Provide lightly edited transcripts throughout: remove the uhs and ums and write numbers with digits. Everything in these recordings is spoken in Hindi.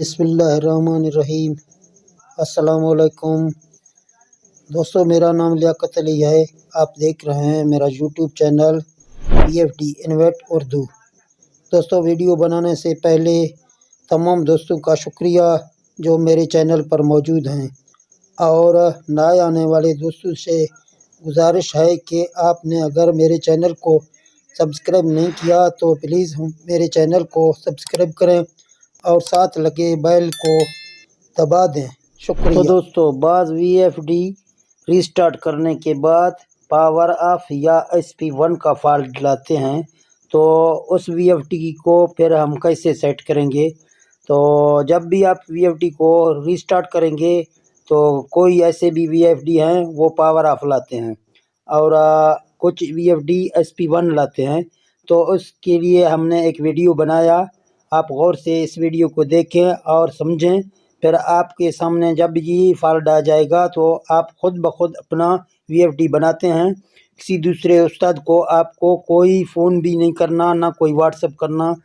बिस्मिल्लाहिर्रहमानिर्रहीम। अस्सलाम वालेकुम दोस्तों, मेरा नाम लियाकत अली है। आप देख रहे हैं मेरा YouTube channel BFD InvIT Urdu. दोस्तों, वीडियो बनाने से पहले तमाम दोस्तों का शुक्रिया जो मेरे चैनल पर मौजूद हैं, और नए आने वाले दोस्तों से गुजारिश है कि आपने अगर मेरे चैनल को सब्सक्राइब नहीं किया तो प्लीज़ मेरे चैनल को सब्सक्राइब करें और साथ लगे बेल को दबा दें। शुक्रिया। तो दोस्तों, बाज़ VFD रीस्टार्ट करने के बाद पावर ऑफ या SP1 का फॉल्ट लाते हैं, तो उस VFD को फिर हम कैसे सेट करेंगे। तो जब भी आप VFD को रीस्टार्ट करेंगे तो कोई ऐसे भी VFD हैं वो पावर ऑफ लाते हैं, और कुछ VFD SP1 लाते हैं। तो उसके लिए हमने एक वीडियो बनाया, आप गौर से इस वीडियो को देखें और समझें। फिर आपके सामने जब ये फॉल्ट आ जाएगा तो आप खुद ब खुद अपना VFD बनाते हैं। किसी दूसरे उस्ताद को आपको कोई फ़ोन भी नहीं करना, ना कोई व्हाट्सएप करना,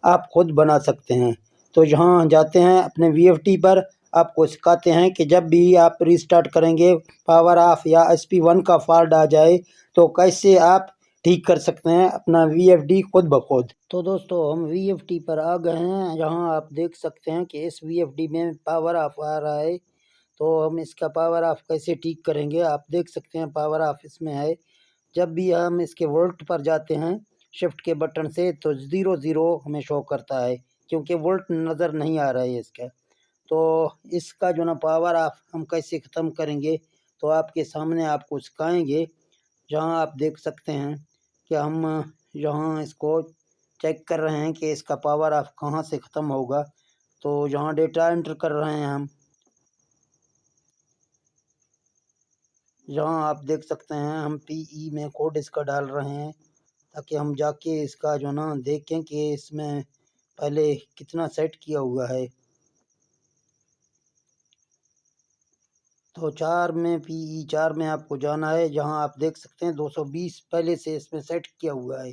आप खुद बना सकते हैं। तो जहाँ जाते हैं अपने VFD पर, आपको सिखाते हैं कि जब भी आप रीस्टार्ट करेंगे, पावर ऑफ या SP1 का फॉल्ट आ जाए तो कैसे आप ठीक कर सकते हैं अपना VFD खुद ब खुद। तो दोस्तों, हम VFD पर आ गए हैं। यहाँ आप देख सकते हैं कि इस VFD में पावर ऑफ आ रहा है। तो हम इसका पावर ऑफ कैसे ठीक करेंगे, आप देख सकते हैं पावर ऑफ इसमें है। जब भी हम इसके वोल्ट पर जाते हैं शिफ्ट के बटन से तो 00 हमें शो करता है, क्योंकि वोल्ट नज़र नहीं आ रहा है इसका। तो इसका जो ना पावर ऑफ हम कैसे ख़त्म करेंगे तो आपके सामने आपको सिखाएंगे। जहाँ आप देख सकते हैं कि हम यहाँ इसको चेक कर रहे हैं कि इसका पावर ऑफ कहाँ से ख़त्म होगा। तो यहाँ डेटा एंटर कर रहे हैं हम। यहाँ आप देख सकते हैं हम PE में कोड इसका डाल रहे हैं, ताकि हम जाके इसका जो ना देखें कि इसमें पहले कितना सेट किया हुआ है। तो 4 में PE 4 में आपको जाना है। जहाँ आप देख सकते हैं 220 पहले से इसमें सेट किया हुआ है।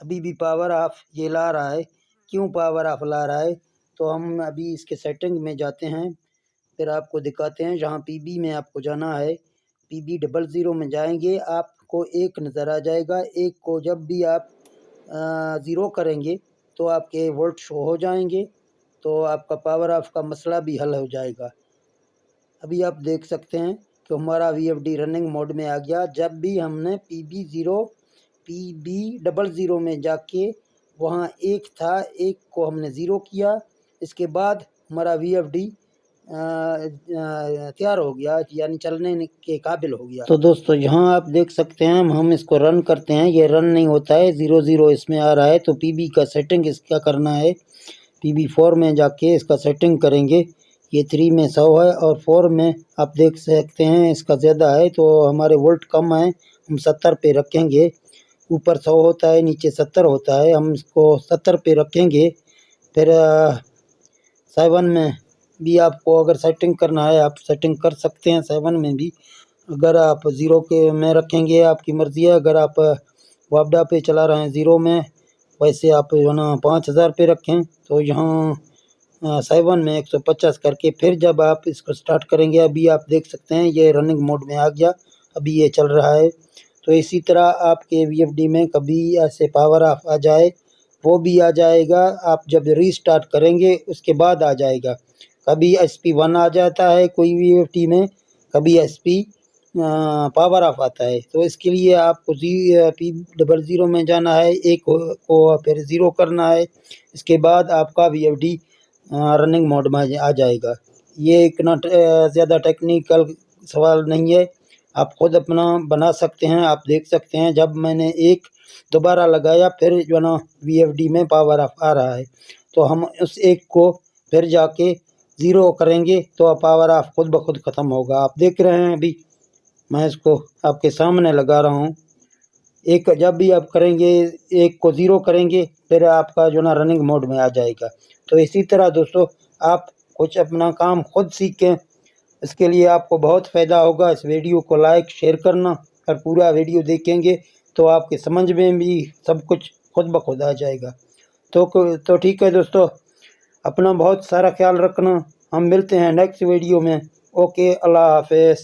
अभी भी पावर ऑफ ये ला रहा है। क्यों पावर ऑफ ला रहा है, तो हम अभी इसके सेटिंग में जाते हैं, फिर आपको दिखाते हैं। जहाँ PB में आपको जाना है, PB 00 में जाएंगे, आपको एक नज़र आ जाएगा। एक को जब भी आप 0 करेंगे तो आपके वोल्ट शो हो जाएंगे, तो आपका पावर ऑफ का मसला भी हल हो जाएगा। अभी आप देख सकते हैं कि हमारा VFD रनिंग मोड में आ गया। जब भी हमने PB 00 में जाके वहाँ एक था, एक को हमने 0 किया, इसके बाद हमारा VFD तैयार हो गया, यानी चलने के काबिल हो गया। तो दोस्तों, यहाँ आप देख सकते हैं हम इसको रन करते हैं, ये रन नहीं होता है, 00 इसमें आ रहा है। तो PB का सेटिंग इसका करना है। PB 4 में जाके इसका सेटिंग करेंगे। ये 3 में 100 है और 4 में आप देख सकते हैं इसका ज़्यादा है, तो हमारे वोल्ट कम है, हम 70 पे रखेंगे। ऊपर 100 होता है, नीचे 70 होता है, हम इसको 70 पे रखेंगे। फिर 7 में भी आपको अगर सेटिंग करना है आप सेटिंग कर सकते हैं। 7 में भी अगर आप 0 के में रखेंगे आपकी मर्ज़ी है। अगर आप वापडा पे चला रहे हैं 0 में, वैसे आप जो ना 5000 पे रखें। तो यहाँ 7 में 150 करके फिर जब आप इसको स्टार्ट करेंगे, अभी आप देख सकते हैं ये रनिंग मोड में आ गया, अभी ये चल रहा है। तो इसी तरह आपके VFD में कभी ऐसे पावर ऑफ आ जाए, वो भी आ जाएगा। आप जब रीस्टार्ट करेंगे उसके बाद आ जाएगा। कभी SP1 आ जाता है कोई VFD में, कभी SP पावर ऑफ आता है। तो इसके लिए आपको P00 में जाना है, एक को फिर 0 करना है, इसके बाद आपका VFD रनिंग मोड में आ जाएगा। ये इतना ज़्यादा टेक्निकल सवाल नहीं है, आप खुद अपना बना सकते हैं। आप देख सकते हैं जब मैंने एक दोबारा लगाया फिर जो ना VFD में पावर ऑफ आ रहा है, तो हम उस एक को फिर जाके 0 करेंगे तो पावर ऑफ खुद ब खुद ख़त्म होगा। आप देख रहे हैं अभी मैं इसको आपके सामने लगा रहा हूँ। एक जब भी आप करेंगे, एक को 0 करेंगे, फिर आपका जो ना रनिंग मोड में आ जाएगा। तो इसी तरह दोस्तों, आप कुछ अपना काम खुद सीखें, इसके लिए आपको बहुत फ़ायदा होगा। इस वीडियो को लाइक शेयर करना, और पूरा वीडियो देखेंगे तो आपके समझ में भी सब कुछ खुद ब खुद आ जाएगा। तो ठीक है दोस्तों, अपना बहुत सारा ख्याल रखना। हम मिलते हैं नेक्स्ट वीडियो में। ओके, अल्लाह हाफिज़।